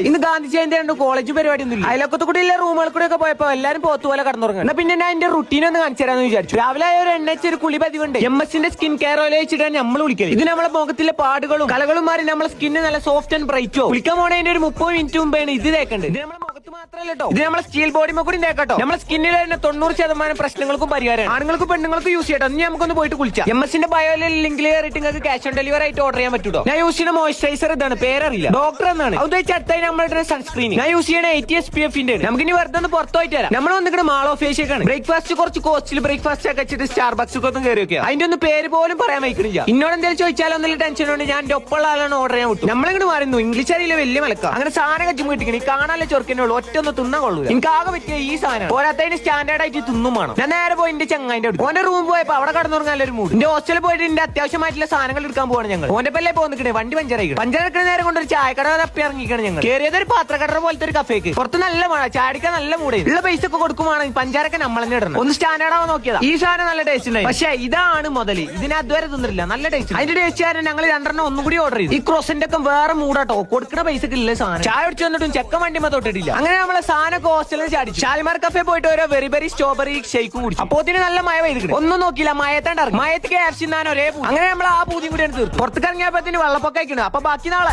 ഇന്ന് ഗാന്ധി ജയന്തി കോളേജ് പരിപാടി ഒന്നും അയലക്കത്ത് കൂടി റൂമുകൾ കൂടെ ഒക്കെ പോയപ്പോ എല്ലാരും പോത്തുപോലെ കടന്നുറങ്ങും. പിന്നെ ഞാൻ എന്റെ റുട്ടീൻ ഒന്ന് കാണിച്ചു തരാന്ന് വിചാരിച്ചു. രാവിലെ ഒരു എണ്ണച്ച ഒരു കുളി പതിവുണ്ട്. MS-ന്റെ സ്കിൻ കെയർ ഓയിൽ വെച്ചിട്ടാണ് നമ്മൾ വിളിക്കല്. ഇത് നമ്മളെ മുഖത്തിലെ പാടുകളും കളകളും മാറി നമ്മളെ സ്കിന്ന് നല്ല സോഫ്റ്റ് ആൻഡ് ബ്രൈറ്റോ. കുളിക്കാൻ പോണതിന്റെ ഒരു 30 മിനിറ്റ് മുമ്പാണ് ഇത് തേക്കേണ്ടത്. ഇത് നമ്മളെ മുഖത്ത് മാത്രമല്ല കേട്ടോ, ഇത് നമ്മളെ സ്റ്റീൽ ബോഡി കൂടി തേക്കട്ടോ. നമ്മളെ സ്കിന്നിൽ തന്നെ 90% പ്രശ്നങ്ങൾക്കും പരിഹാരമാണ്. ആണുങ്ങൾക്ക് പെണ്ണുങ്ങൾക്ക് യൂസ് ചെയ്യട്ടോ. ഇനി നമുക്കൊന്ന് പോയിട്ട് കുളിച്ചാൽ MS-ന്റെ ബയോയിൽ ലിങ്കിൽ കയറിയിട്ട് നിങ്ങൾക്ക് ക്യാഷ് ഓൺ ഡെലിവറി ആയിട്ട് ഓർഡർ ചെയ്യാൻ പറ്റൂട്ടോ. ഞാൻ യൂസ് ചെയ്യുന്ന മോയ്സ്ചറൈസർ ഇതാണ്, പേരറിയില്ല, ഡോക്ടർ എന്നാണ്. അത് വെച്ച് അടുത്തായി നമ്മളുടെ സൺസ്ക്രീൻ ഞാൻ യൂസ് ചെയ്യണ 80 SPF-ന്റെ. നമുക്ക് ഇനി വെറുതെ ഒന്ന് പുറത്തു പോയിട്ട് വരാം. നമ്മൾ വന്നിട്ട് മാൾ ഓഫ് ഏഷ്യക്കാണ്. ബ്രേക്ക്ഫാസ്റ്റ് കുറച്ച് കോസ്റ്റിൽ ബ്രേക്ക്ഫാസ്റ്റ് ഒക്കെ വെച്ചിട്ട് സ്റ്റാർബക്സ് ഒന്നും കയറി വെക്കുക. അതിന്റെ ഒന്ന് പേര് പോലും പറയാൻ വയ്ക്കണില്ല. ഇന്നോട് എന്തെങ്കിലും ചോദിച്ചാലോ ഒന്നും ടെൻഷൻ ഉണ്ട്. ഞാൻ എന്റെ ഒപ്പമുള്ള ആളാണ് ഓർഡർ ചെയ്യാൻ വിട്ടു. നമ്മളിങ്ങോട്ട് മാറുന്നു. ഇംഗ്ലീഷ് അറിയില്ല, വലിയ മലക്ക. അങ്ങനെ സാധനം കച്ചും കിട്ടിക്കണി കാണാനല്ലേ ചൊറുക്കനുള്ളൂ, ഒറ്റ ഒന്ന് തിന്നാൻ കൊള്ളൂ. എനിക്ക് ആകെ പറ്റിയ ഈ സാധനം പോരാത്തതിന് സ്റ്റാൻഡേർഡ് ആയിട്ട് തിന്നും വേണം. ഞാൻ നേരെ പോയി എന്റെ ചങ്ങായിന്റെ അടുത്ത് ഓന്റെ റൂം പോയപ്പോ അവിടെ കടന്നുറങ്ങാനൊരു മൂഡ്. എന്റെ ഹോസ്റ്റലിൽ പോയിട്ട് എന്റെ അത്യാവശ്യമായിട്ടുള്ള സാധനങ്ങൾ എടുക്കാൻ പോവാണ് ഞങ്ങൾ. ഓന്റെ പല്ലേ പോന്നിക്കണേ വണ്ടി പഞ്ചറെടുക്കുന്ന നേരം കൊണ്ട് ഒരു ചായക്കട തപ്പി ഇറങ്ങിക്കാണ് ഞങ്ങൾ. കയറിയത് ഒരു പാത്രക്കട പോലത്തെ ഒരു കഫേക്ക്. പുറത്ത് നല്ല മഴ, ചാടിക്കാൻ നല്ല മൂടെ. ഉള്ള പൈസ ഒക്കെ കൊടുക്കുവാണ് പഞ്ചാരൊക്കെ നമ്മൾ തന്നെ ഇടണം. ഒന്ന് സ്റ്റാൻഡേർഡ് ആവാൻ നോക്കിയതാ. ഈ സാധനം നല്ല ടേസ്റ്റ് ഉണ്ടായി. പക്ഷേ ഇതാണ് മുതല്. ഇതിനെ അതുവരെ തിന്നില്ല, നല്ല ടേസ്റ്റ്. അതിന്റെ ടേസ്റ്റ് കാരണം ഞങ്ങൾ 2 ഒന്നും കൂടി ഓർഡർ ചെയ്തു. ഈ ക്രോസിന്റെ ഒക്കെ വേറെ മൂടാട്ടോ, കൊടുക്കുന്ന പൈസക്ക് ഇല്ല സാധനം. ചായ അടിച്ചു വന്നിട്ടും ചെക്കൻ വണ്ടിമ തൊട്ടിട്ടില്ല. അങ്ങനെ നമ്മളെ സാധനം ഹോസ്റ്റലിൽ ചാടിച്ചു. ഷാലിമാർ കഫേ പോയിട്ട് ഓരോ വെറി സ്ട്രോബെറി ഷേക്കും കുടിച്ചു. അപ്പോ നല്ല മഴ പെയ്തിട്ട് ഒന്നും നോക്കിയില്ല, മയത്താണ്ട് ഇറങ്ങി. മയത്തേക്ക് ആപ്സിന്നാൻ ഒരേ പൂ. അങ്ങനെ നമ്മൾ ആ പൂതിയും കൂടിയാണ് തീർന്നു. പുറത്തേക്ക് ഇറങ്ങിയപ്പോ വെള്ളപ്പൊക്കെ അയക്കണം. അപ്പൊ ബാക്കി നാളെ